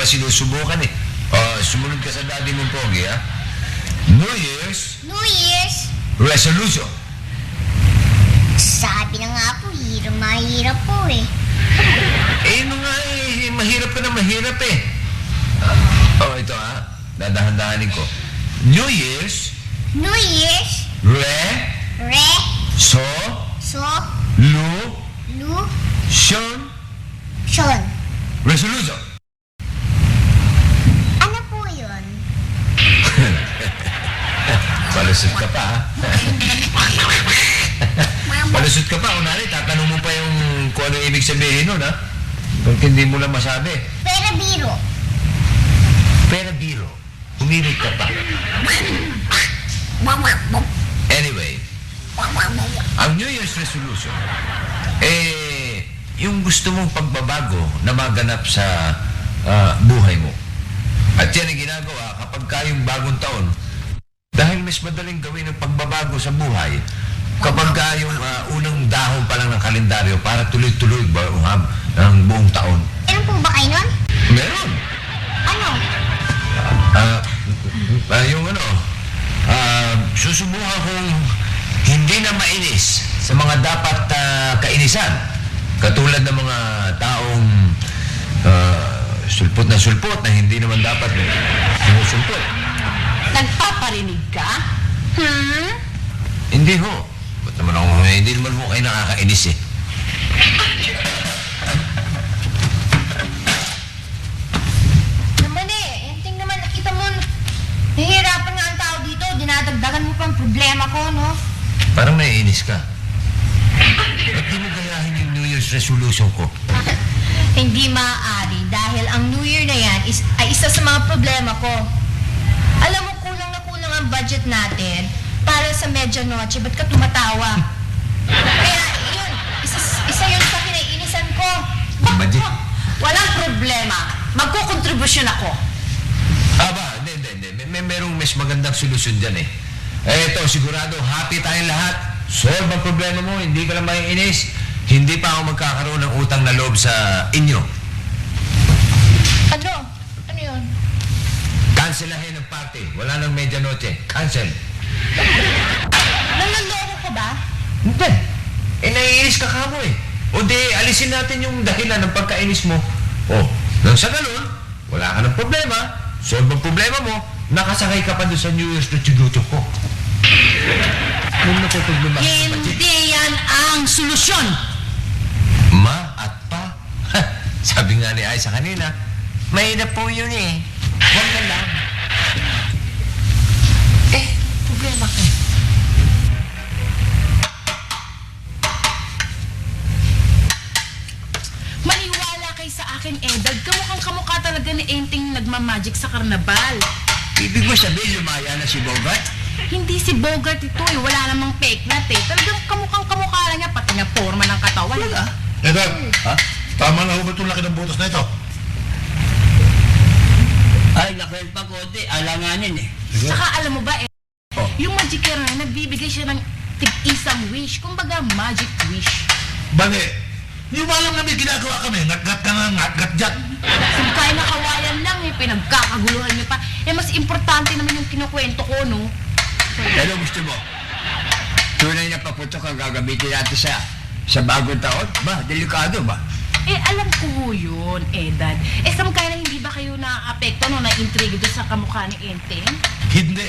sinusubukan eh. Sumunod ka sa daddy mong pogi, ha? New Year's New Year's. resolution. Sabi na nga po, mahirap po eh. Ano nga eh, mahirap ka na mahirap eh. Ito ha, dadahan-dahanin ko. New Year's New Year's. re So. lu Sean. resolution. Ano po yun? Palusot ka pa, ha? Palusot ka pa, unari, tatanong mo pa yung kung ano ibig sabihin nun, ha? Bakit hindi mo lang masabi? Pera biro. Pera biro. Umirit ka pa. Anyway, ang New Year's resolution, yung gusto mong pagbabago na maganap sa buhay mo. At yan ang ginagawa kapag kayong bagong taon, dahil mas madaling gawin ang pagbabago sa buhay kapag yung unang dahon pa lang ng kalendaryo para tuloy-tuloy ang buong taon. Meron po ba kayo nun? Meron. Ano? Susubukan kong hindi na mainis sa mga dapat kainisan. Katulad ng mga taong sulpot na hindi naman dapat sumusulpot. Nagpaparinig ka? Hindi ho. Ba't naman ako, hindi naman ho kayo nakakainis eh. Naman enting naman, nakita mo, nahihirapan nga ang tao dito, dinadagdagan mo pang problema ko, no? Parang naiinis ka. Ba't di mo gayahin yung New Year's resolution ko? Hindi maaari dahil ang New Year na yan ay isa sa mga problema ko. Alam mo, kulang na kulang ang budget natin para sa medianoche. Ba't ka tumatawa? Kaya yun, isa yun sa kinaiinisan ko. Budget? Walang problema. Magkukontribusyon ako. Hindi. Merong mas magandang solusyon dyan eh. Eto, sigurado, happy tayong lahat. Solve ang problema mo, hindi ka lang maiinis. Hindi pa ako magkakaroon ng utang na loob sa inyo. Ano? Ano yun? Cancelahin ang party. Wala nang medianoche. Cancel. Nanloloko ka ba? Hindi. Naiinis ka mo eh. O di, alisin natin yung dahilan ng pagkainis mo. Nang sa ganun, wala ka ng problema. Solve ang problema mo. Nakasakay ka pa doon sa New Year's resolution ko. Kung napapaglumas sa budget. Hindi yan ang solusyon. Ma at pa. Sabi nga ni Aiza kanina, mahirap po yun eh. Huwag na lang. Problema ka. Maniwala kayo sa akin, Edad. Kamukhang kamukha talaga ni Enting nagmamagic sa karnabal. Ibig mo sabihin, lumaya na si Bogart? Hindi si Bogart ito eh. Wala namang fake nut eh. Talagang kamukhang kamukha lang niya. Pati nga forma ng katawan. Wala. Edad, Ha? tama na ho ba itong laki ng butas na ito? Ay, nakal pa konti. Alanganin eh. Saka alam mo ba yung magicer na yan, nagbibigay siya ng tig-isang wish. Kumbaga, magic wish. Bale, yung malang na may ginagawa kami, ngat-ngat ka na ngat-ngat dyan. Kung kaya na kawayan lang eh, pinagkakaguluhan niyo pa. Mas importante naman yung kinukwento ko, no? Ano gusto mo? Tunay na paputok ang gagamitin natin sa bagong taon? Ba, delikado ba? Alam ko ho yun, Edad. Sam kaya na hindi ba kayo na-apekto no, na-intrigue doon sa kamukha ni Enteng? Hindi.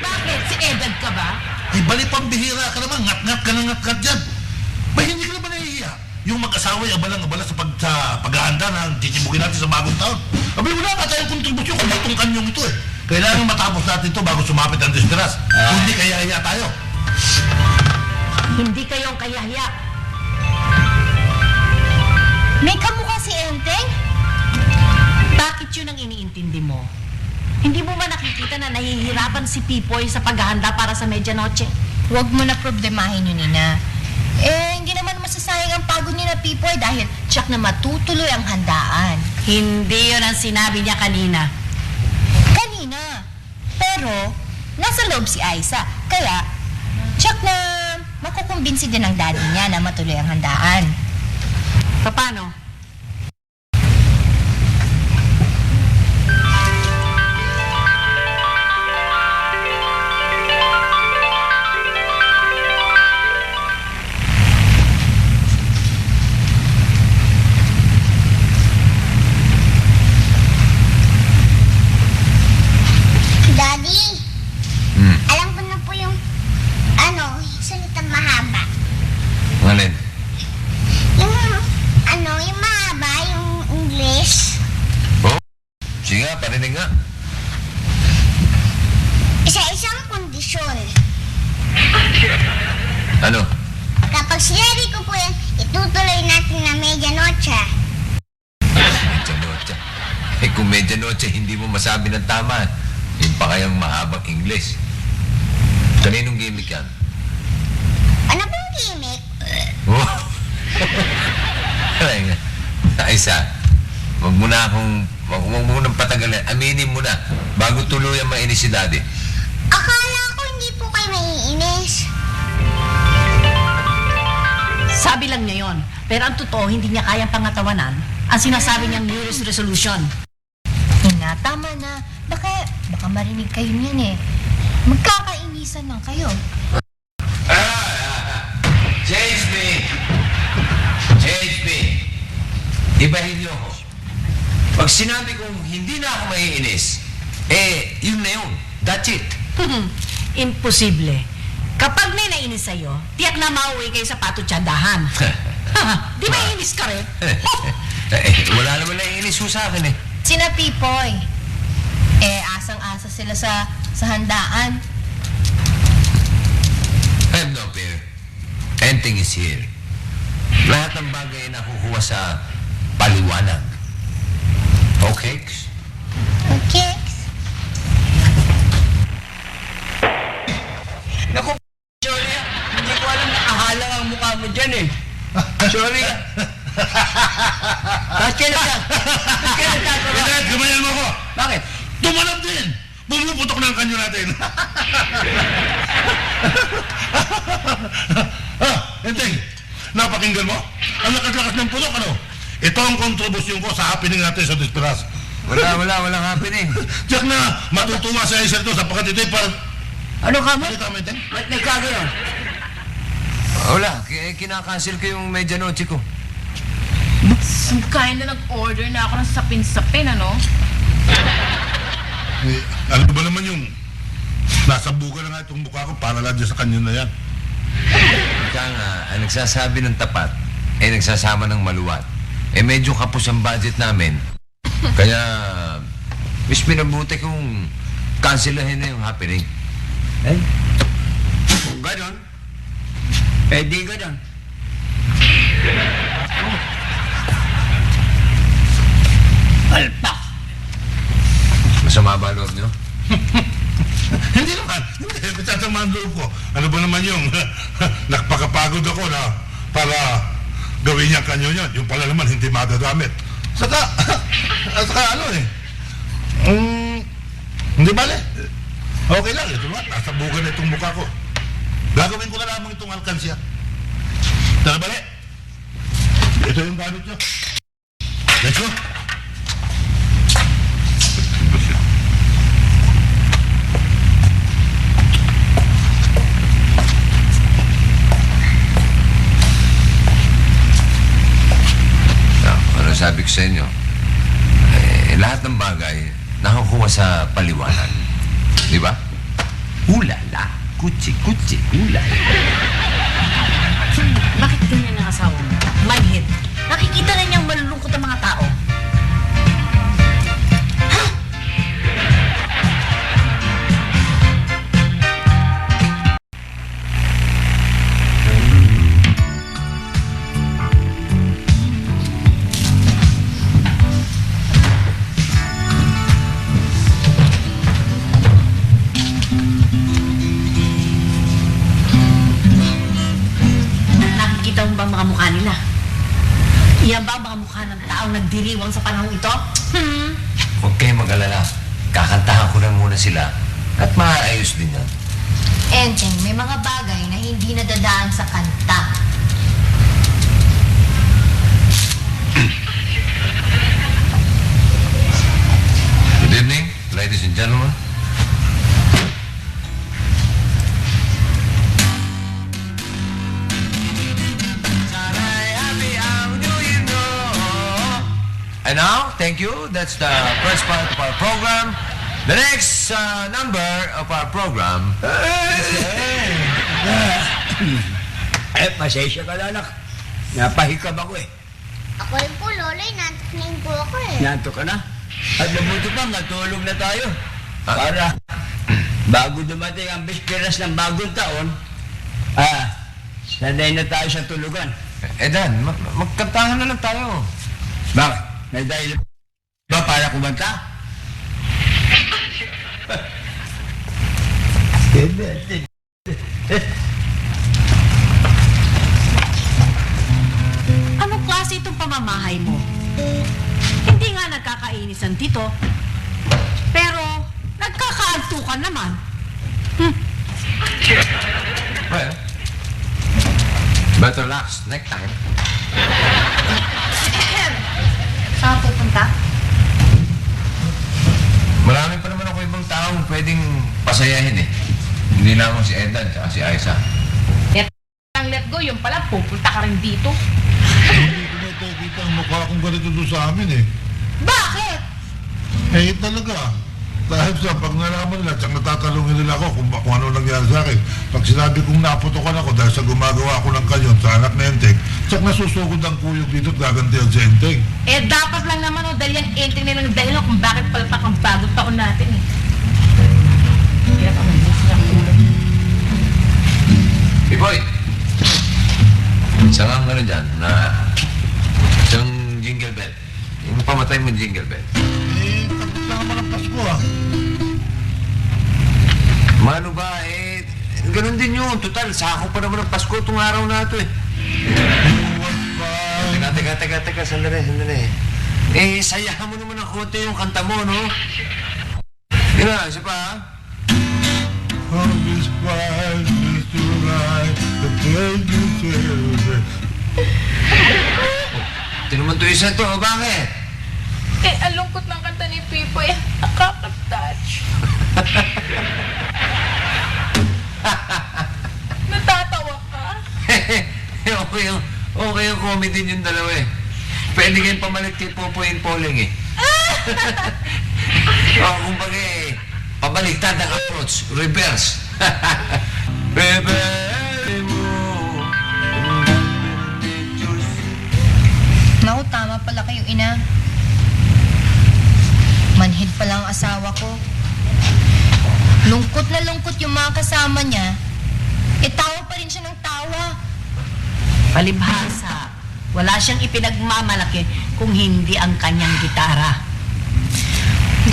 Bakit? Si Edad ka ba? Ay, bali pambihira ka naman, ngat-ngat ka na ngat-ngat dyan. Ba, hindi ka naman nahihiya. Yung mag-asawa ay abalang-abala sa paghahanda ng titibugin natin sa bagong taon. Abay, wala ka tayong kontribusyon kung itong kanyong ito eh. Kailangan matapos natin ito bago sumapit ang disperas. Hindi kaya-hiya tayo. Hindi kayong kayahiya. May kamukha si Enteng? Bakit yun ang iniintindi mo? Hindi mo ba nakikita na nahihirapan si Pipoy sa paghahanda para sa medianoche? Huwag mo na problemahin yun, Nina. Hindi naman masasayang ang pagod ni na Pipoy dahil tsak na matutuloy ang handaan. Hindi yun ang sinabi niya kanina. Kanina. Pero, nasa loob si Aiza. Kaya, tsak na makukumbinsi din ang daddy niya na matuloy ang handaan. Paano? Sige nga, parinig nga. Isa-isang kondisyon. Ano? Kapag sinabi ko po yan, itutuloy natin na medianoche. Medianoche. Eh kung medianoche, hindi mo masabi ng tama. Yun pa kayang mahabang English. Kaninong gimmick yan? Ano pong gimmick? Oh. Isa, wag mo na nang patagalin. Aminin mo na, bago tuluyan mainis si Daddy. Akala ko hindi po kayo maiinis. Sabi lang niya yon. Pero ang totoo, hindi niya kayang pangatawanan ang sinasabi niyang New Year's resolution. Nga, tama na. Baka marinig kayo niyan eh. Magkakainisan lang kayo. Change me! Change me! Ibahin niyo ako. Pag sinabi kong hindi na ako maiinis, yun na yun. That's it. Imposible. Kapag may nainis sa'yo, tiyak na mauwi kayo sa patutsyadahan. Di ba inis ka rin? Wala naman naiinis ho sa akin eh. Sina Pipoy. Asang-asa sila sa handaan. I have no fear. Anything is here. Lahat ng bagay na nakukuha sa paliwanag. Okay? Okay? Naku, sorry ah. Hindi ko alam nakahalang ang mukha mo dyan eh. Sorry ah. Bakit ka nagtaturo? Edad, gamayan mo ako! Bakit? Tumalab din! Bumuputok na ang kanyo natin. Enteng, napakinggan mo? Ang lakas-lakas ng putok, ano? Ito ang kontribusyon ko sa happening natin sa Desperas. Walang happening. Tiyak na matutuwa sa isa ito sapagkat ito'y para... Ano ka mo? Ano tama, Enteng? Ba't nagkagayon? Wala, kinakancel ko yung medianoche ko. Kind na nag-order na ako ng sapin-sapin, ano? Ano ba naman yung... Nasa buka na nga itong mukha ko para lang dyan sa kanyo na yan. Kaya nga, ang nagsasabi ng tapat, nagsasama ng maluwat. Medyo kapos ang budget namin. Kaya, mas pinabuti kong cancelahin na yung happening. Eh? Kung gano'n, di gano'n. Alpak! Masama ba loob nyo? Hindi naman. Hindi. Matatama ang loob ko. Ano ba naman yung nakapagod ako na para gawin niya kanyo yun. Yung pala naman hindi madadamit. Saka ano eh. Hindi bale. Okay lang. Ito naman. Nasa buka na itong mukha ko. Gagawin ko na lamang itong alkansya. Tara bale. Ito yung gamit nyo. Let's go. Ano sabi ko sa inyo? Lahat ng bagay nakukuha sa paliwanag. Di ba? Ulala, kutsi, ulala. Bakit ganyan ang asawa mo? Manhid. Nakikita na niyang malulungkot ang mga tao. Nakikita mo ba ang mga mukha nila? Iyan ba ang mga mukha ng taong nagdiriwang sa panahong ito? Huwag kayong mag-alala. Kakantahan ko lang muna sila at maayos din yan. Enteng, may mga bagay na hindi nadadaan sa kanta. Good evening, ladies and gentlemen. And now, thank you. That's the first part of our program. The next number of our program. Pasensya ka na, anak. Napahikab ako eh. Ako rin po, Loloy. Nantok na po ako eh. Nanto ka na? At mabuti pa, matulog na tayo. Para bago dumating ang bisperas ng bagong taon, sanay na tayo sa tulugan. Dan, magkantahan na lang tayo. Bakit? May dahil ba para kumanta? Anong klase itong pamamahay mo? Hindi nga nagkakainis ang tito, pero nagkakaantukan naman. Well, better relax next time. Saan pupunta? Marami pa naman ako ibang taong pwedeng pasayahin eh. Hindi lamang si Edan at si Aiza. Ang let go, yung pala, pupunta ka rin dito. Hindi ko na ito kita ang mukha kong ganito doon sa amin eh. Bakit? Eh talaga. Dahil sa pag nalaman nila, tsaka natatalungin nila ako kung ano nangyari sa akin. Pag sinabi kong naputokan ako dahil sa gumagawa ako ng kanyon sa anak na Enteng, tsaka nasusugod ang kuyog dito at gagantihan sa Enteng. Eh, dapat lang naman, dahil yung enteng na lang dahil kung bakit palpak ang bagong taon natin eh. Hirap ang mabuti ng ulo. Hey boy! Isang ang ano dyan na isang jingle bell. Yung pamatay mo jingle bell. Eh, tapos na naman ang Pasko ah. Mano ba eh, ganun din yun. Total, sako pa naman ang Pasko itong araw na ito eh. Teka, sandali. Eh, sayahan mo naman ng konti yung kanta mo, no? Yun na, isa pa ha? Oh, this fire is to light, the place you celebrate. Tinuman to isa to, bakit? Eh, ang lungkot ng kanta ni Pipo eh. Nakaka-touch. Natatawa ka? okay yung comedy yung dalawa eh. Pwede kayong pamalit kay Popoy and Poling eh. Kumbaga eh, pabaliktad ang approach, reverse. Bebe mo. Naku, tama pala kayo, ina. Manhid pala ang asawa ko. Lungkot na lungkot yung mga kasama niya. Tawa pa rin siya ng tawa. Palibhasa, wala siyang ipinagmamalaki kung hindi ang kanyang gitara.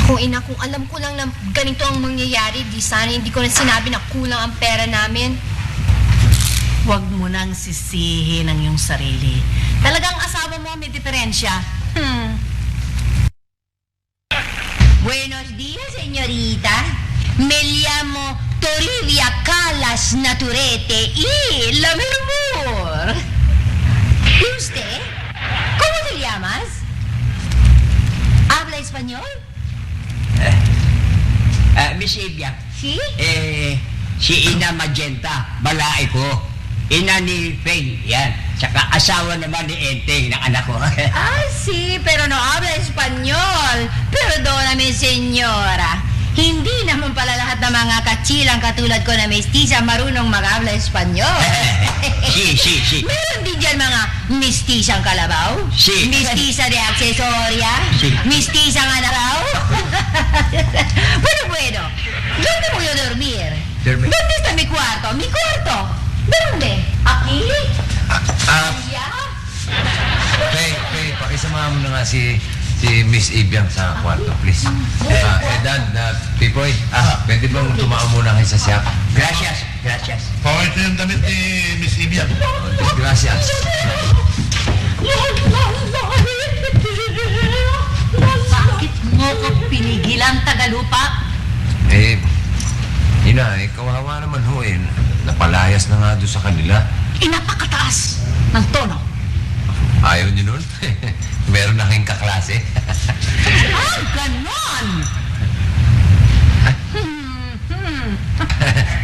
Kung ina, kung alam ko lang na ganito ang mangyayari, di sana hindi ko na sinabi na kulang ang pera namin. Huwag mo nang sisihin ang iyong sarili. Talagang asawa mo may diferensya. Buenos días, señorita. Me llamo Toribia Calas Naturete y la Mermur. ¿Y usted? ¿Cómo te llamas? ¿Habla español? Miss Ibia, ¿Sí? si Ina Magenta, balae ko. Ina ni Faye, yan. Tsaka asawa naman ni Enteng, ng anak ko. Ah, sí, pero no habla español. Perdóname, señora. Hindi naman pala lahat ng mga kachilang katulad ko na mestiza marunong mag-habla espanyol. Si. Meron din dyan mga mestizang kalabaw, Si. mestiza de aksesorya, Si. mestizang anaraw. Bueno, ¿dónde voy a dormir? Dormir. ¿Dónde está mi cuarto? ¿Mi cuarto? ¿Dónde? ¿Aquí? ¿Allá? Faye, pakisama mo na nga si Miss Ibiang sa kwarto, please. Edan, Pipoy, pwede bang tumaan muna kayo sa siyak? Gracias. Oh, ito yung damit ni Miss Ibian. Gracias. Bakit mo ko pinigilan, Tagalupa? Ina, kawawa naman ho eh. Napalayas na nga doon sa kanila. Inapakataas ng tono. Ayaw niyo nun? Meron na kayong kaklase. Ganon!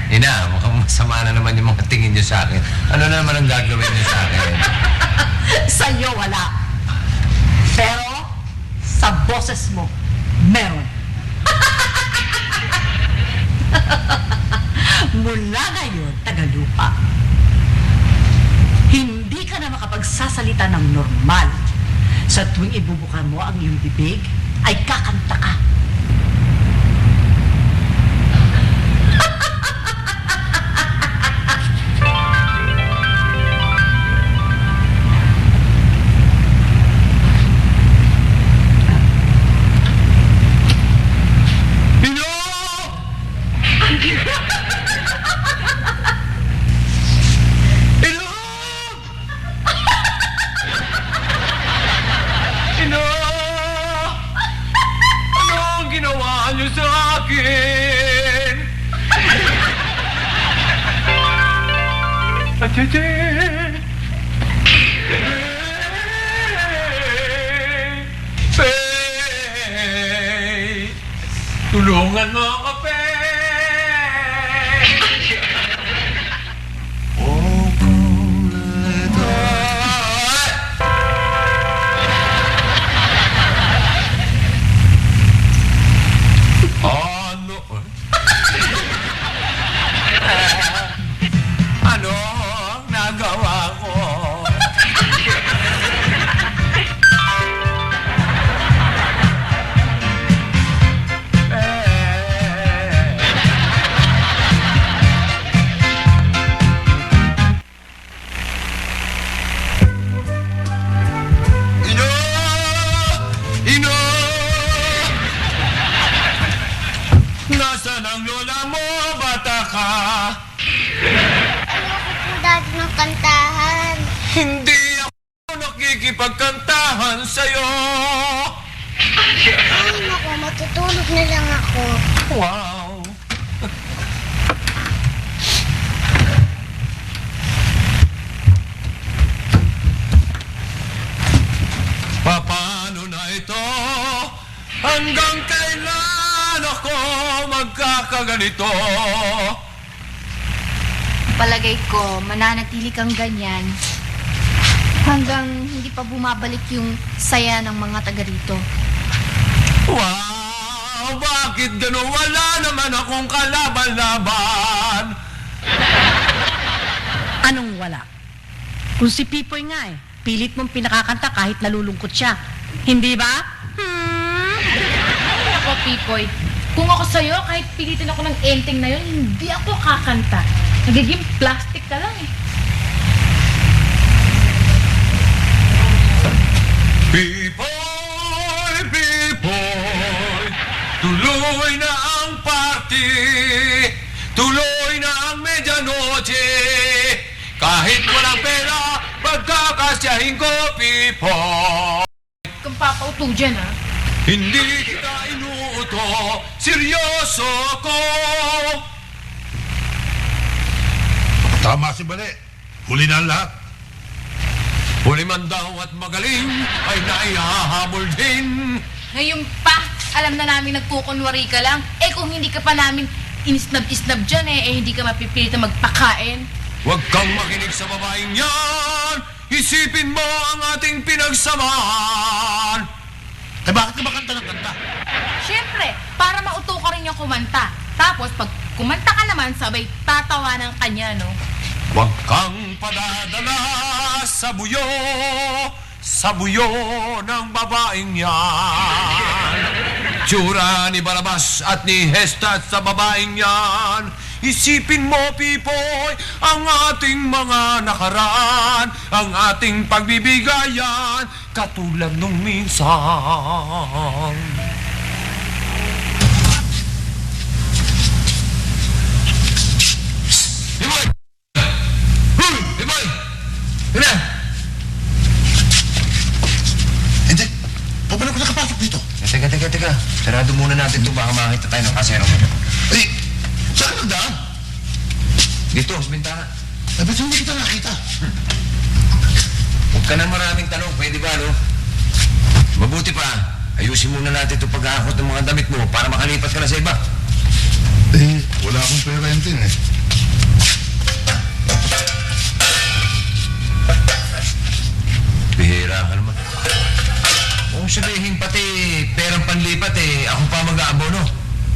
Ina, mukhang masama na naman yung mga tingin niyo sa akin. Ano na naman ang gagawin niyo sa akin? Sa'yo wala. Pero, sa boses mo, meron. Mula ngayon, Tagalupa, hindi ka na makapagsasalita ng normal. Sa tuwing ibubuka mo ang iyong bibig, ay kakanta ka. Anong ginawa niyo sa akin? Atete! Pay! Tulungan mo ako, Pay! Oh, ano? Ano ang nagawa ko? Ino! Ino! Nasaan ang lola mo, bata ka? Ayoko po dati ng kantahan. Hindi ako nakikipagkantahan sa'yo. Ay, naku, matutulog na lang ako. Wow! Paano na ito? Hanggang kailan ako magkakaganito? Palagay ko, mananatili kang ganyan hanggang hindi pa bumabalik yung saya ng mga taga rito. Wow! Bakit gano'n? Wala naman akong kalaban-laban! Anong wala? Kung si Pipoy nga pilit mong pinakakanta kahit nalulungkot siya. Hindi ba? Ako, Pipoy, kung ako sa'yo, kahit pilitin ako ng enteng na yun, hindi ako kakanta. Nagiging plastic ka lang eh. Pipoy, Pipoy, tuloy na ang party, tuloy na ang medianoche. Kahit walang pera, pagkakasyahin ko, Pipoy. Kung papauto dyan, ha? Hindi kita inuuto, seryoso ko. Tama si Bale. Huli na ang lahat. Huli man daw at magaling, ay naihahabol din. Ngayon pa, alam na namin nagkukunwari ka lang. Eh kung hindi ka pa namin inisnab-isnab dyan hindi ka mapipilit na magpakain. Huwag kang makinig sa babaeng yan. Isipin mo ang ating pinagsamahan. Eh bakit ka ba kanta ng kanta? Siyempre, para mauto ka rin yung kumanta. Tapos pag kumanta ka naman, sabay tatawanan ka niya, no? Huwag kang padadala sa buyo ng babaeng yan. Tsura ni Barabas at ni Hestat sa babaeng yan. Isipin mo, Pipoy, ang ating mga nakaraan, ang ating pagbibigayan, katulad nung minsan. Pipoy! Pipoy! Ina! Hindi. Paano ko nakapasok dito? Teka. Sarado muna natin ito. Baka makakita tayo ng kasero mo. Eh, saan ka nagdaan? Dito, sa bintana. Eh, ba't hindi kita nakita? Huwag ka na maraming tanong. Pwede ba, no? Mabuti pa. Ayusin muna natin ito pag-aakot ng mga damit mo para makalipat ka na sa iba. Eh, wala akong pera yun eh. Bihira ka naman. Kung sabihin pati perang panlipat ako pa mag-aabono.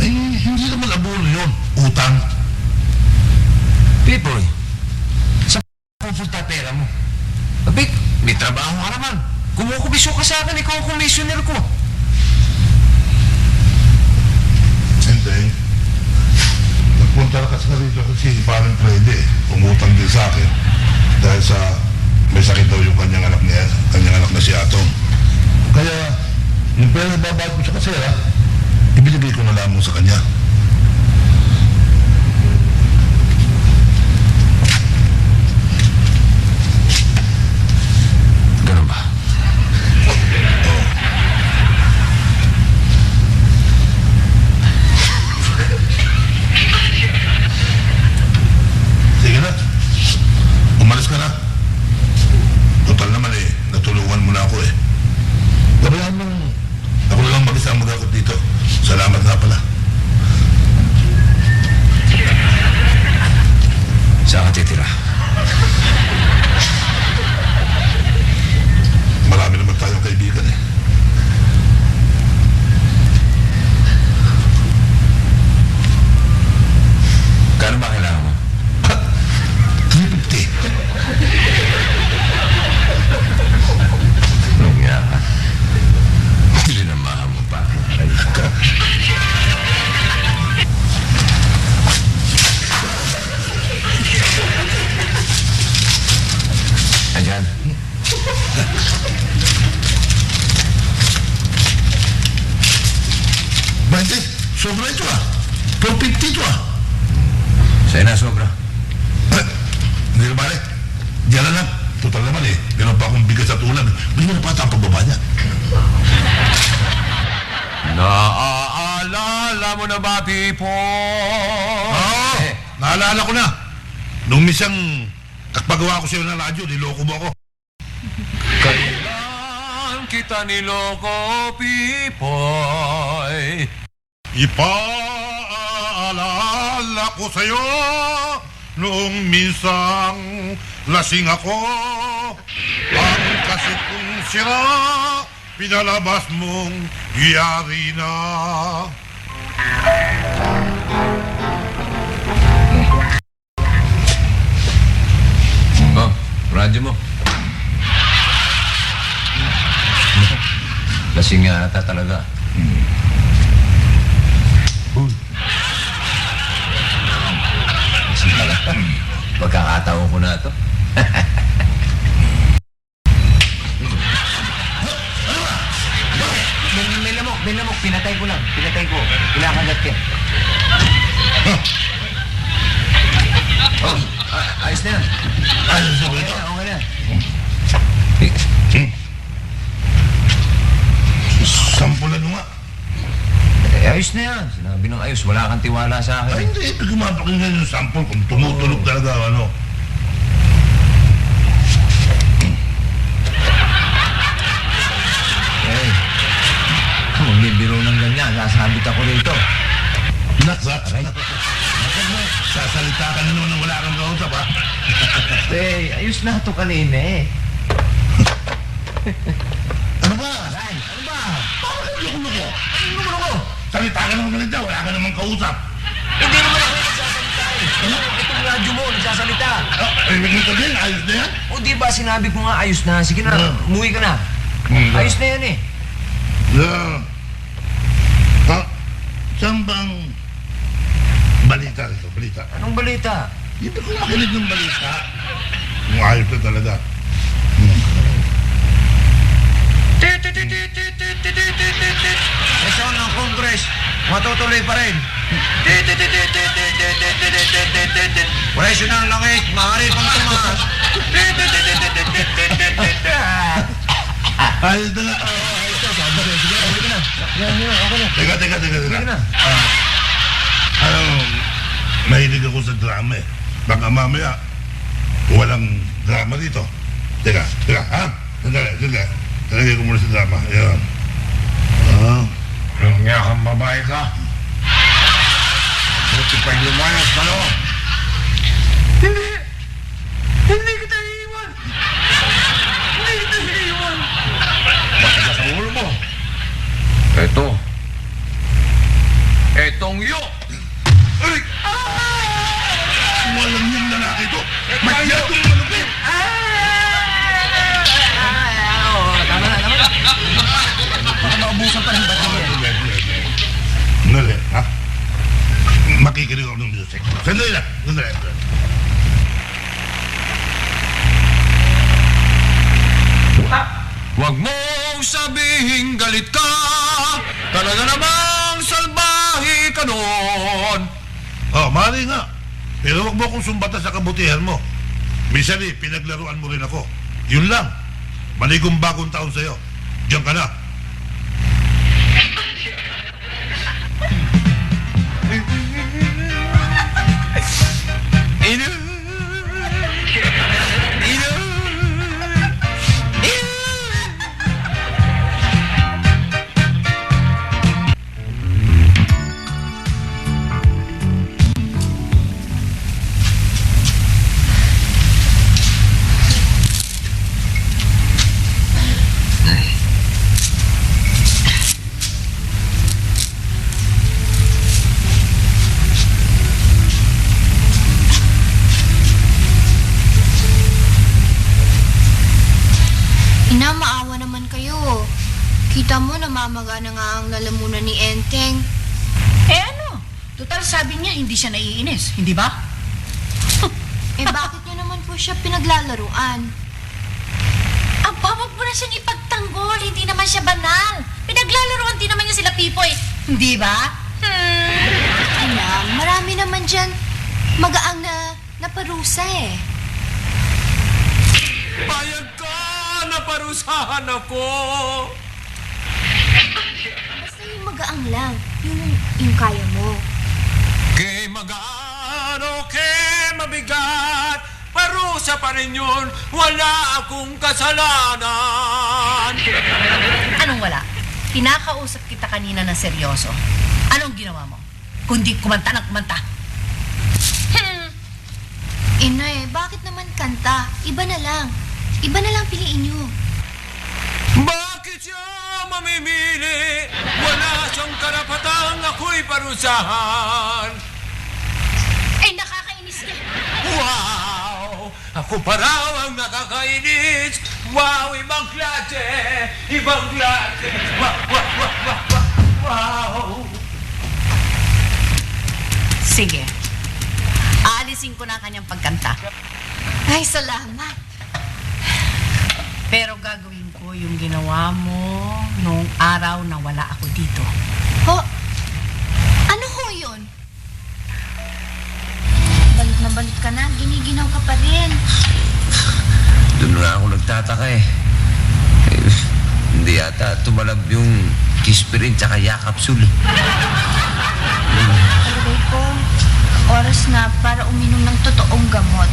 Eh, hindi naman abono yun. Utang. Pipoy, sa pupunta pera mo? Abik, may trabaho ka naman. Kumukumisyon ka sa akin, ikaw ang komisyoner ko. sa may sakit daw yung kanyang anak na si Atong. Kaya, yung pera na babawat ko sa kasera, ibinigay ko na lamang sa kanya. Ganun ba? Sige na. Umalis ka na. Total naman natulungan mo na ako Gabayaan mo, ako na lang mag-isa ang mag-akot dito. Salamat nga pala. Saan ka titira? Marami naman tayong kaibigan Kano ba kailangan mo? 350. Anong nga ka? Sinamahan mo pa. Aray ka. Ayan. Bante, sobra ito 450 ito Sa'yo na sobra. Hindi na bale. Diyan na lang. Total naman Meron pa akong bigas at ulam. Bigyan na pa ata ang pagbaba niya. Naaalala mo na ba, Pipo? Oo! Naalala ko na. Nung misang kakpagawa ko sa'yo ng radyo, niloko mo ako. Kailan kita niloko, Pipoy? Ipaalala ko sa'yo noong minsang lasing ako. Ang kasit kong sira, pinalabas mong yari na. Oh, radyo mo. Lasing nga ata talaga. Lasing talaga. Pagkakataon ko na ito. May lamok. Pinatay ko. Kinakagat ka. Oh, ayos na yan. Ayos na ba ito? Okay na. Sampulan mo nga. Ayos na yan. Sinabi ng ayos. Wala kang tiwala sa Ay, akin. hindi. Ito kumapakinggan yung sample kung tumutulog talaga, Eh, kung bibiro ng ganyan, sasabit ako rito. Sasalita ka na naman nang wala kang kausap, ha? Eh, ayos na ito kanina Ano ba? Ay, ano ba? Bakit loko-loko? Ano naman ako? Salita ka naman ganito, wala ka namang kausap. Hindi naman ako nagsasalita Itong radyo mo, nagsasalita. Ibig mo sabihin, ayos na yan? O di ba sinabi ko nga ayos na? Sige na, umuwi ka na. Ayos na yan Yeah. Ha? Saan bang balita rito? Balita? Anong balita? Hindi ko makinig ng balita. Kung ayos na talaga. Sesyon ng Congress, matutuloy pa rin. Presyo ng langit, maaari pang tumaas. Ayos na nga. Teka. Mahilig ako sa drama Baka mamaya, walang drama dito. Teka, ha? Sandali. Talagay ko muna sa drama. Ayan. Nung kang babae ka, buti pa lumayas ka no? Hindi kita iiwan. Bakit ka sa ulo mo? Etong yo. Ay! Walang yung lalaki ito. Masyadong malupit. Tama na. Baka maubusan pa ng baterya. Sandali, ha? Makikinig ako ng music. Sandali lang. Huwag mong sabihin galit ka, talaga namang salbahe ka noon. Oh, mali nga. Pero huwag mo akong sumbatan sa kabutihan mo. Minsan pinaglaruan mo rin ako. Yun lang. Maligong bagong taon sa'yo. Diyan ka na. Ina! Ina! Ina, maawa naman kayo. Kita mo, namamaga na nga ang lalamunan ni Enteng. Eh ano? Total sabi niya hindi siya naiinis, hindi ba? Eh, bakit niyo naman po siya pinaglalaruan? Aba, wag mo na siyang ipagtanggol. Hindi naman siya banal. Pinaglalaroan din naman niya sila Pipoy. Hindi ba? Ina, marami naman dyan magaang na parusa eh. Payag ka! Naparusahan ako! Basta yung magaang lang. Yung kaya mo. Kay magano, kay mabigat, parusa pa rin yun, wala akong kasalanan. Anong wala? Kinakausap kita kanina na seryoso. Anong ginawa mo? Kundi kumanta ng kumanta. Ina eh, bakit naman kanta? Iba na lang. Iba na lang piliin niyo. Bakit siya mamimili? Wala siyang karapatang ako'y parusahan. Ay, nakakainis ka. Wow! Ako pa raw ang nakakainis. Wow! Ibang klase! Ibang klase! Wow! Wow! Wow! Wow! Wow! Sige. Aalisin ko na ang kanyang pagkanta. Ay, salamat. Pero gagawin ko yung ginawa mo noong araw na wala ako dito. Ho? Ano ho yun? Balik ka na. Giniginaw ka pa rin. Doon nga ako nagtataka eh. Hindi yata tumalab yung kispirin tsaka yakapsul. Palagay ko, oras na para uminom ng totoong gamot.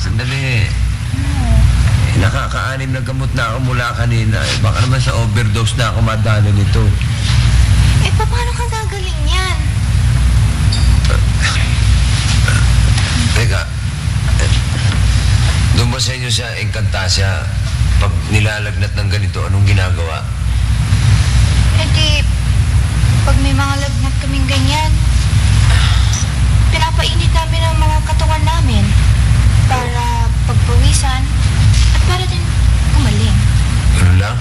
Sandali. Nakaka-anim na gamot na ako mula kanina. Baka naman sa overdose na ako madano nito. Eh, paano ka gagaling yan? Teka, doon ba sa inyo sa Encantasia, pag nilalagnat ng ganito, anong ginagawa? Eh di, pag may mga lagnat kaming ganyan, pinapainit namin ang mga katawan namin para pagpawisan at para din gumaling. Ano lang?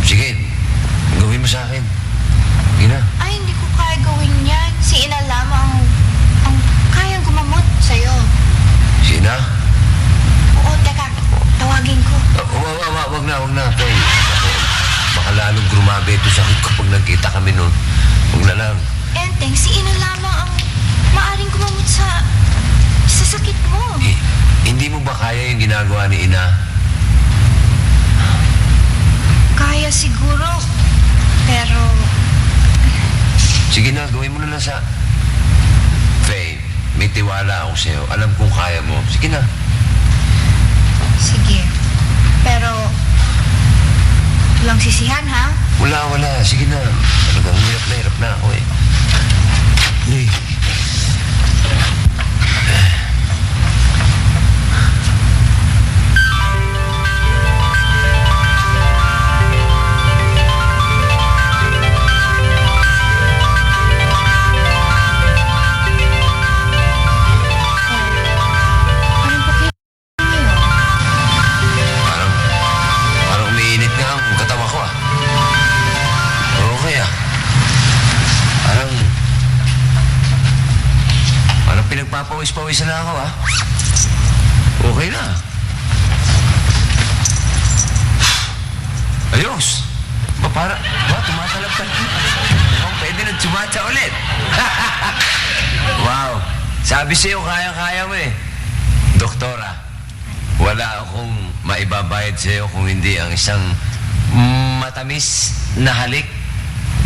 Sige, gawin mo sa akin. Ina. Ay, hindi ko kaya gawin yan. Si Ina lamang ang kayang gumamot sa'yo. Sina? Oo, teka. Tawagin ko. Wag na, Tay. Baka lalong grumabe ito sakit ko pag nagkita kami noon. Wag na lang. Enteng, si Ina lamang ang maaring gumamot sa sakit mo. Hindi mo ba kaya yung ginagawa ni Ina? Kaya siguro. Pero, Sige na, gawin mo na lang sa... Faye, may tiwala ako sa'yo. Alam kong kaya mo. Sige na. sige. Pero, walang sisihan, ha? Wala. Sige na. Talagang hirap na ako eh. Hey. Parang pakit niyo. Parang umiinit nga ang katawan ko ah. Okay ah. Parang pinagpapawis-pawisan na ako ah. Okay na. Ayos. Tumatalab-talab. Pwede na tsumata ulit. Wow. Sabi sa'yo, kaya-kaya mo eh. Doktora, wala akong maibabayad sa'yo kung hindi ang isang matamis na halik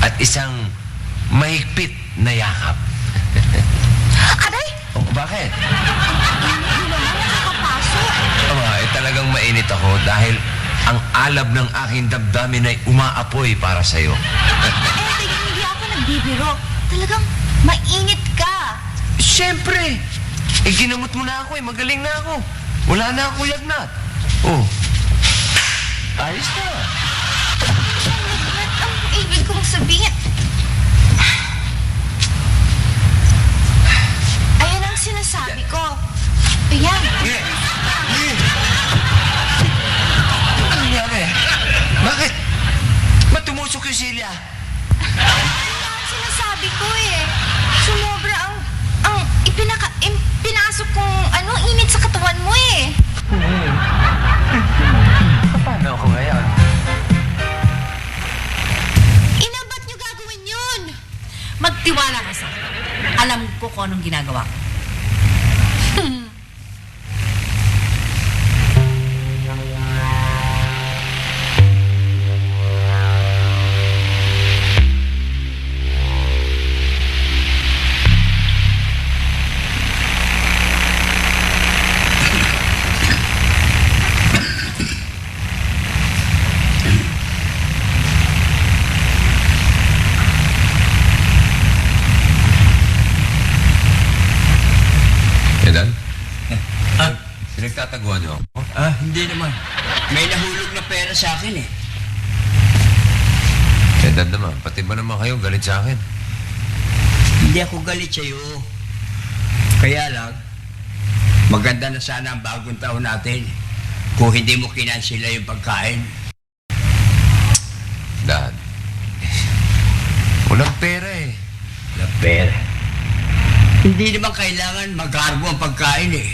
at isang mahigpit na yakap. Aray! Oh, bakit? Hindi naman nakakapasok. Talagang mainit ako dahil ang alab ng aking damdamin ay umaapoy para sa'yo. Tingnan, hindi ako nagbibiro. Talagang mainit ka. Siyempre! Ginamot mo na ako magaling na ako. Wala na akong lagnat. Oh. Ayos na. Ang ibig kong sabihin. Ayan ang sinasabi ko. Ayan. Ano nangyari? Bakit? Ba't tumusok yung silya? Ayan ang sinasabi ko eh. Sumobra ang pinasok kong init sa katawan mo eh. Paano ako ngayon? Ba't nyo gagawin yun? Magtiwala ka sa akin. Alam ko kung anong ginagawa ko. Edan? Pinagtataguan niyo ako? Hindi naman. May nahulog na pera sa akin eh. Edan naman, pati ba naman kayo galit sa akin? Hindi ako galit sa'yo. Kaya lang, maganda na sana ang bagong taon natin kung hindi mo kinansila yung pagkain. Dad, walang pera eh. Na pera. Hindi naman kailangan magkargo ang pagkain eh.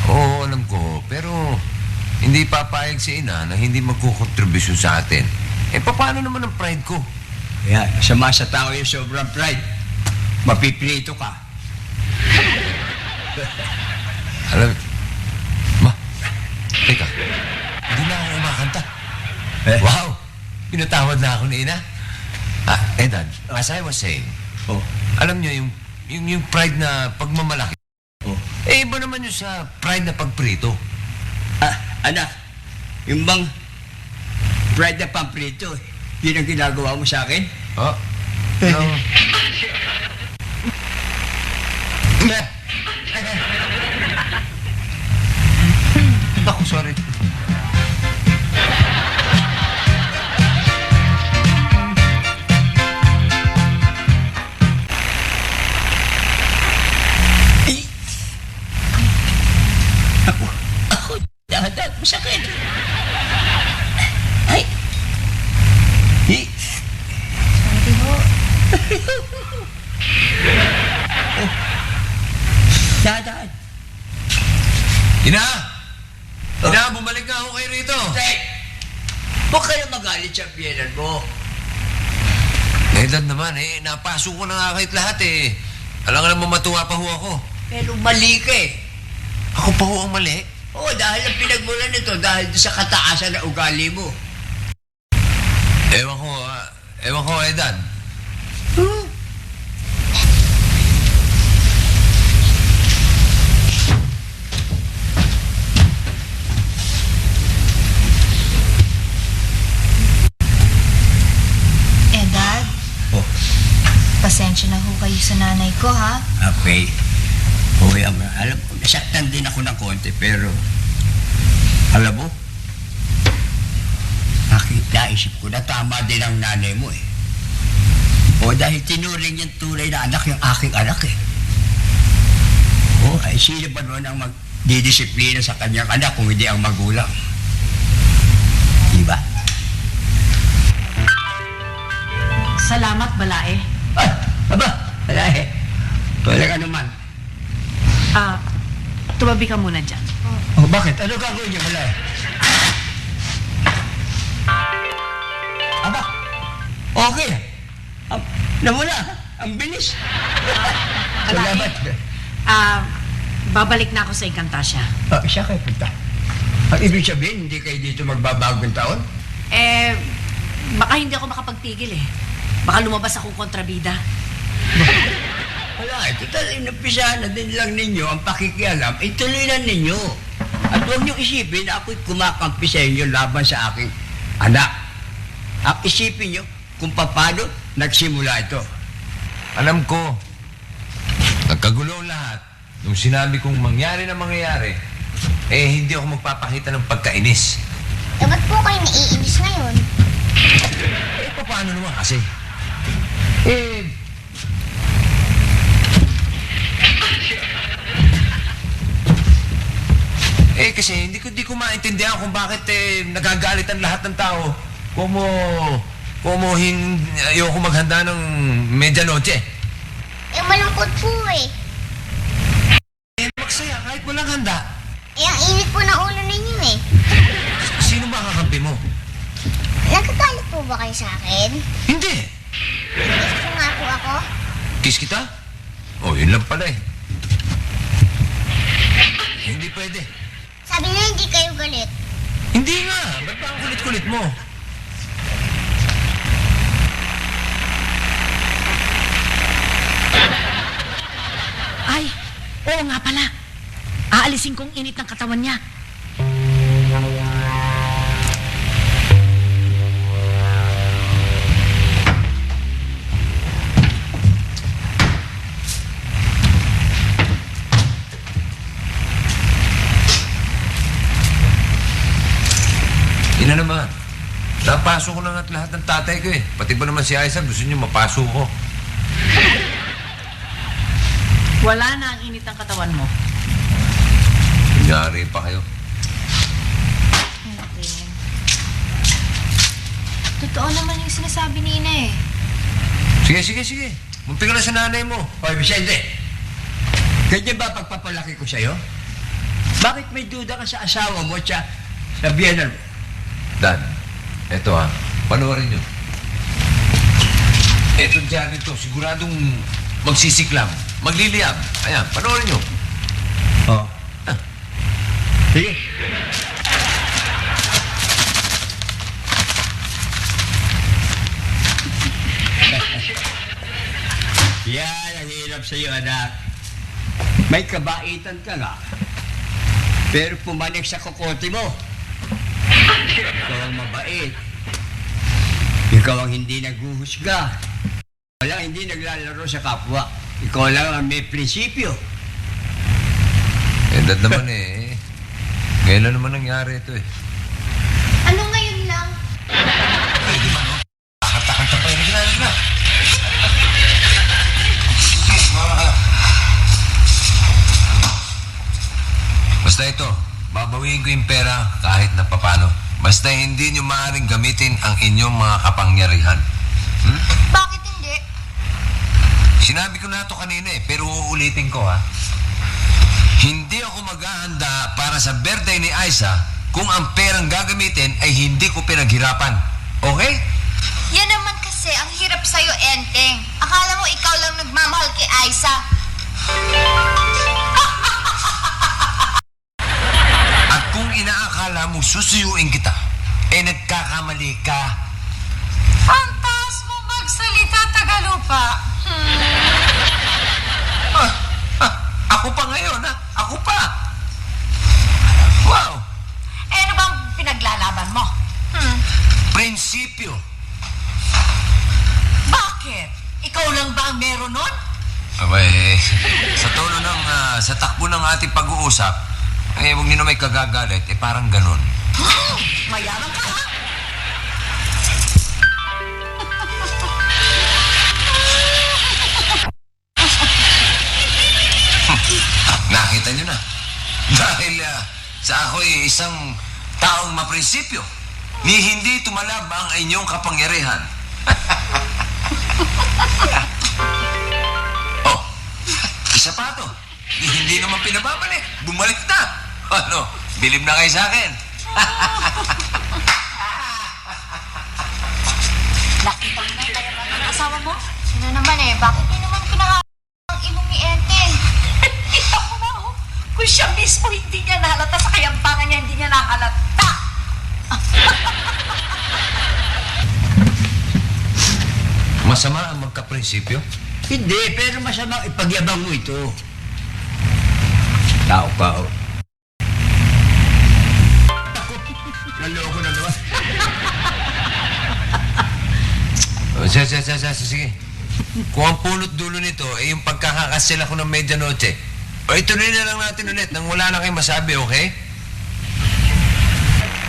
Oo, alam ko. Pero hindi papayag si ina na hindi magkukontribusyon sa atin. Paano naman ang pride ko? Kaya, sama sa tao yung sobrang pride. Mapiprito ka. Alam, teka, hindi na ako umakanta. Wow, pinatawad na ako ni ina. Dad, as I was saying, alam niyo yung pride na pagmamalaki. Iba naman yung sa pride na pagprito. Anak, yung bang pride na pamprito, yun ang ginagawa mo sa akin? No. Ako, sorry. Dahan-dahan, masakit. Ay. Sorry ho. Dahan-dahan. Ina! Ina, bumalik na ako kayo rito. Tek! Huwag kayo magalit sa piyanan mo. Dad naman napasok ko na nga kahit lahat eh. Alam nga naman matuwa pa ho ako. Pero mali ka eh. Ako pa ho ang mali. Oo, dahil ang pinagmulan nito, dahil sa kataasan na ugali mo. Ewan ko, Dad. Dad? Pasensya na ho kayo sa nanay ko, ha? Okay. Okay, alam ko, nasaktan din ako ng konti, pero alam mo, naisip ko na tama din ang nanay mo eh. O dahil tinuring yung tunay na anak yung aking anak eh. O ay sino ba naman ang magdidisiplina sa kanyang anak kung hindi ang magulang? Diba? Salamat, Balae. Aba, wala eh. Walang ano man. Tumabi ka muna dyan. Oh, bakit? Ano gagawin niya? Wala eh. Aba, okay. Nawala. Ang bilis. Salamat. Babalik na ako sa Encantasia. Siya kayo punta. Ang ibig sabihin, hindi kayo dito magbabagong taon? Baka hindi ako makapagtigil eh. Baka lumabas akong kontrabida. Wala, total, inumpisahan na din lang ninyo ang pakikialam, ituloy na ninyo. At huwag niyong isipin na ako'y kumakampi sa inyo laban sa aking anak. Ang isipin niyo kung paano nagsimula ito. Alam ko, nagkagulo ang lahat. Nung sinabi kong mangyari na mangyayari, hindi ako magpapakita ng pagkainis. Ba't po kayo naiinis ngayon? Paano naman kasi? Kasi hindi ko maintindihan kung bakit nagagalit ang lahat ng tao. Ayoko maghanda ng medianoche. Malungkot po eh. Magsaya kahit walang handa. Ang init po ng ulo ninyo eh. Sino ba kakampi mo? Nagkagalit po ba kayo sa akin? Hindi. Gusto nga po ako? Kiss kita? Yun lang pala eh. Hindi pwede. Sabi niya hindi kayo galit. Hindi nga. Ba't ba ang kulit-kulit mo? Ay, oo nga pala. Aalisin kong init ng katawan niya. Ina naman. Napasok ko na lahat ng tatay ko eh. Pati ba naman si Aiza gusto niyo mapasok ko? Wala na ang init ng katawan mo. Kunyari pa kayo. Totoo naman yung sinasabi ni Ina eh. Sige. Munti ka na sa nanay mo. Hoy, Vicente! Ganyan ba pagpapalaki ko sa'yo? Bakit may duda ka sa asawa mo at sa biyanan mo? Dan, eto panoorin nyo. Eto dyan ito, siguradong magsisiklam, magliliyab. Ayan, panoorin nyo. Sige. Yan ang hirap sa'yo, anak. May kabaitan ka nga. Pero pumanik sa kokote mo. Ikaw ang mabait. Ikaw ang hindi naghuhusga. Wala hindi naglalaro sa kapwa. Ikaw lang ang may prinsipyo. Edad naman eh. Ngayon na naman nangyari ito eh. Ano ngayon lang? Pwede ba no? Kakanta-kanta pa yun na. Basta ito, babawiin ko yung pera kahit na papano. Basta hindi nyo maaaring gamitin ang inyong mga kapangyarihan. Bakit hindi? Sinabi ko na ito kanina eh, pero uulitin ko Hindi ako maghahanda para sa birthday ni Aiza kung ang perang gagamitin ay hindi ko pinaghirapan. Okay? Yan naman kasi ang hirap sa'yo, Enteng. Akala mo ikaw lang nagmamahal kay Aiza. At kung inaakala mo susuyuin kita, nagkakamali ka. Pantas mo magsalita, Tagalupa. Ako pa ngayon, Ako pa. Wow. Ano bang pinaglalaban mo? Prinsipyo. Bakit? Ikaw lang ba ang meron nun? Abay, sa tono ng, sa takbo ng ating pag-uusap, huwag niyo na may kagagalit, parang ganun. Mayaman ka, ha? Nakita niyo na. Dahil sa ako'y isang taong maprinsipyo, ni hindi tumalab ang inyong kapangyarihan. Isa pa to. Hindi naman pinababalik. Bumalik na. Ano, bilib na kayo sa akin. mo? Sino naman bakit yun naman ang ilong ni Enteng? Ito ko na, oh. Kung siya mismo hindi niya nahalata sa kayampangan niya, hindi niya nahalata. Masama ang magkaprinsipyo? Hindi, pero masamang ipagyabang mo ito. Tao ka, oh. Naloko na naman. Sige. Kung ang punot dulo nito ay yung pagkakakasel ako ng medianoche, o ituloy na lang natin ulit nang wala na kayong masabi, okay?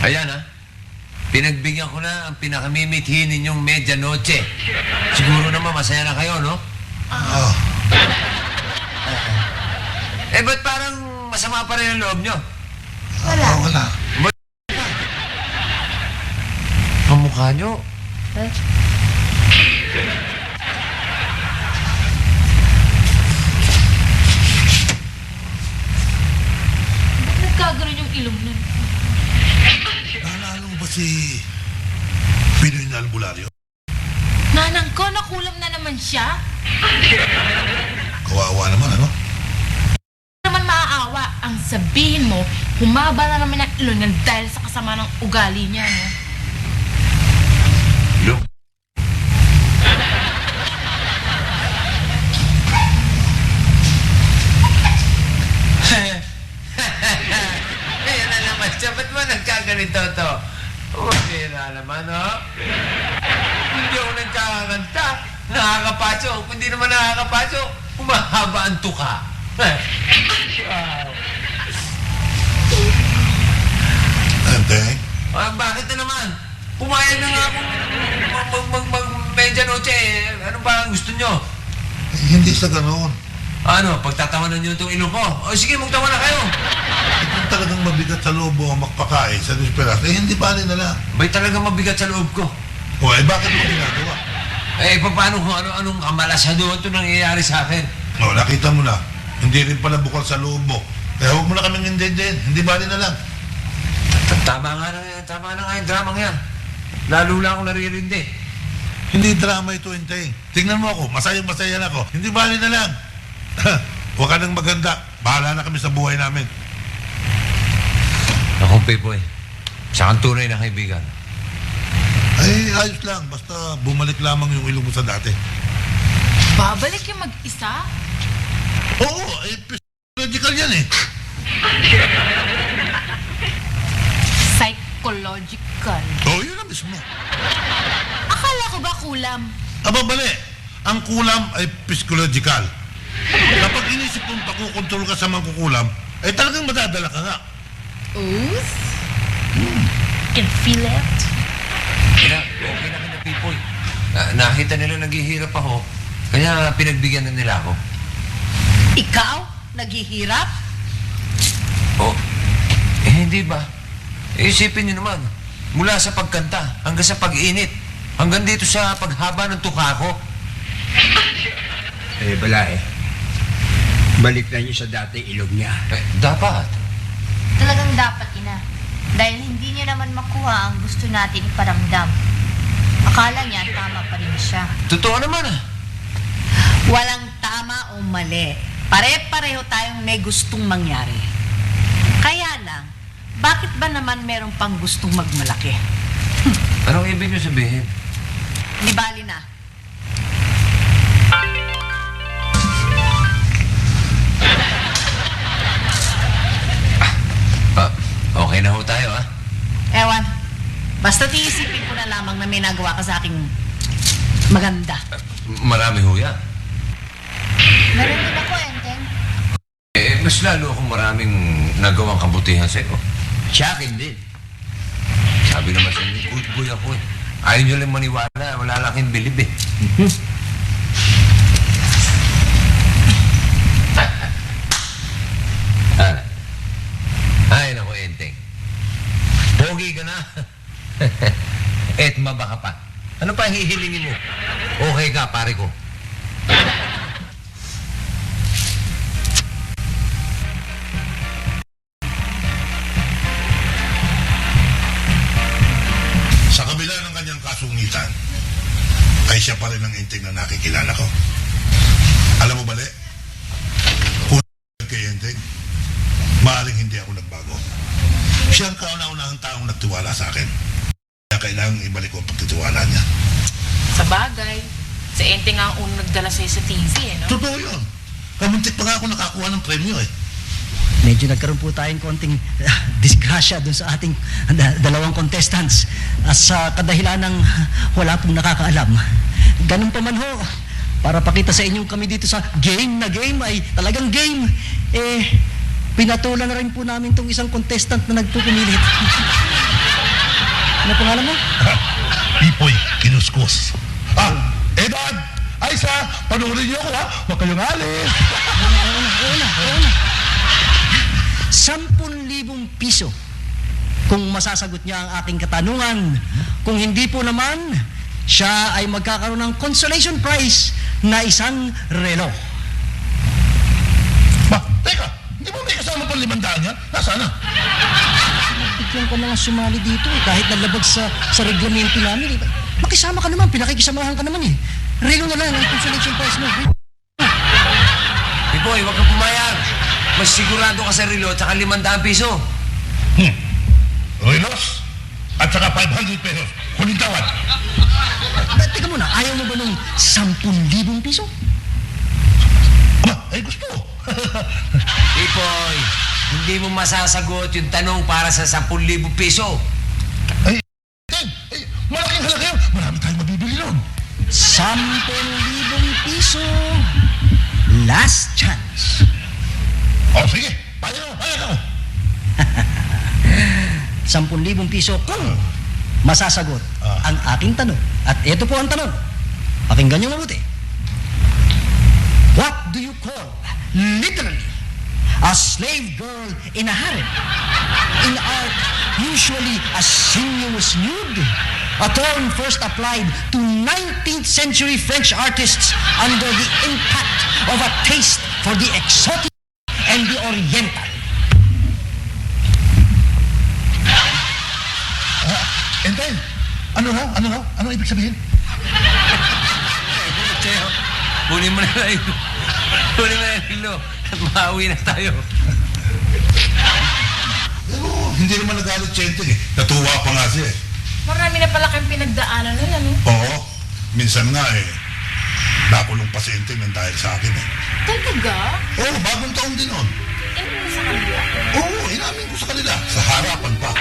Ayan pinagbigyan ko na ang pinakamimithi ninyong medianoche. Siguro naman masaya na kayo, no? Oh. Ba't parang masama pa rin ang loob nyo? Wala. Ang mukha nyo? Ba't nagkagano'n yung ilong nun? Naalala mo ba si Pinoy na albularyo? Nanang ko, nakulam na naman siya. Kawawa naman, ano? Hindi naman maaawa. Ang sabihin mo, humaba na naman ang ilong niya dahil sa kasama ng ugali niya, no? Look. Ayan na naman siya. Ba't mo nagkaganito to? Mabira naman, ho? Hindi ako nagkakanta. Nakakapasok. Kung hindi naman nakakapasok, humahaba ang tuka. Wow. Enteng? Bakit na naman? Pumayag na nga akong mag-medianoche. Ano ba ang gusto nyo? Hindi sa ganoon. Ano, pagtatawanan nyo itong ilong ko? O sige, magtawa na kayo. Kung talagang mabigat sa loob mo ang magpakain sa desperas, hindi bali na lang. Ba'y talagang mabigat sa loob ko? O, bakit mo ginagawa? Paano kung anong kamalasaduhan ito nangyayari sa akin? O, nakita mo na. Hindi rin pala bukal sa loob mo. Kaya huwag mo na kaming hindi. Hindi bali na lang. Tama na nga yung drama yan. Lalo lang ako naririndi. Hindi drama ito, Enteng. Tingnan mo ako, masaya na ako. Hindi bali na lang. Huwag ka nang maganda. Bahala na kami sa buhay namin. Ako, Pepoy. Sa kang tunay na kaibigan. Ay, ayos lang. Basta bumalik lamang yung ilong mo sa dati. Babalik yung mag-isa? Oo, physiological yan eh. Psychological. Oo, yun na mismo. Akala ko ba kulam? Aba, bali. Ang kulam ay physiological. Kapag inisip mong pakukontrol ka sa mangkukulam, ay talagang madadala ka nga. Ooze? Can feel it? Okay na kina Pepoy. Nakita nila naghihirap ako. Kaya pinagbigyan na nila ako. Ikaw? Naghihirap? Oh, hindi ba? Isipin niyo naman, mula sa pagkanta hanggang sa pag-init, hanggang dito sa paghaba ng tuka ko. Bala eh. Balik na niyo sa dati ilog niya. Dapat. Talagang dapat, ina. Dahil hindi niya naman makuha ang gusto natin iparamdam. Akala niya tama pa rin siya. Totoo naman Walang tama o mali. Pare-pareho tayong may gustong mangyari. Kaya lang, bakit ba naman meron pang gustong magmalaki? Anong ibig niyo sabihin? Di bali na. Okay na ho tayo, Ewan, basta tiisipin ko na lamang na may nagawa ka sa aking maganda. Marami ho yan. Meron din ako, Enteng. Mas lalo akong maraming nagawang kabutihan sa iyo. Sa akin din. Sabi naman sa inyo, good boy ako eh. Ayaw nyo lang maniwala, wala lang aking bilib eh. Ay, naku, Enteng. Pogi ka na. Et mabaka pa. Ano pa hihilingin mo? Okay ka, pare ko. Sa kabila ng kanyang kasungitan, ay siya siya pa rin ang inting na nakikilala ko. Alam mo, Bale? Kung kay inting, maaaring hindi ako nagbago. Siya ang kauna-unahang taong nagtiwala sa akin. Kaya kailangang ibalik ko ang pagtitiwala niya. Sa bagay, si Enteng nga ang unang nagdala sa'yo sa TV, eh, no? Totoo yun. Kamuntik pa nga ako nakakuha ng premyo eh. Medyo nagkaroon po tayong konting disgrasya dun sa ating dalawang contestants sa kadahilan ng wala pong nakakaalam. Ganun pa man ho, para pakita sa inyong kami dito sa game na game ay talagang game, pinatulan na rin po namin tong isang contestant na nagpupumilit. Ano pangalan mo? Pipoy, kinuskus. Edad! Aisa, panoorin niyo ako ha. Huwag kayong alis. Oo na. 10,000 piso kung masasagot niya ang aking katanungan. Kung hindi po naman, siya ay magkakaroon ng consolation prize na isang relo. Teka, hindi mo may kasama pang 500 yan? Nasaan na? Bigyan ko na nga sumali dito kahit nalabag sa reglamento namin. Makisama ka naman, pinakikisamahan ka naman eh. Relo na lang ang consolation prize mo. Pipoy, huwag kang pumayag. Mas sigurado ka sa relo at saka 500 piso. Relos at saka 500 pesos. Huling tawad. Teka muna, ayaw mo ba ng 10,000 piso? Gusto ko. Pipoy, hindi mo masasagot yung tanong para sa 10,000 piso. Malaking halaga yan. Marami tayong mabibili nun. 10,000 piso. Last chance. Sige. Payag ako. 10,000 piso kung masasagot ang aking tanong. At ito po ang tanong. Pakinggan niyo mabuti. What do you call, literally, a slave girl in a harem? In art, usually a sinuous nude. A term first applied to 19th century French artists under the impact of a taste for the exotic and the oriental. Entay, ano ibig sabihin? Kunin mo na lang yung relo at maawi na tayo. Hindi naman nagalit siya Entay eh. Natuwa pa nga siya eh. Marami na pala kayong pinagdaanan nun, ano? Oo, minsan nga eh. Nakulong pa si Entay nang dahil sa akin eh. Talaga? Oo, bagong taon din nun. Ano mo sa kanila? Oo, inamin ko sa kanila. Sa harapan pa.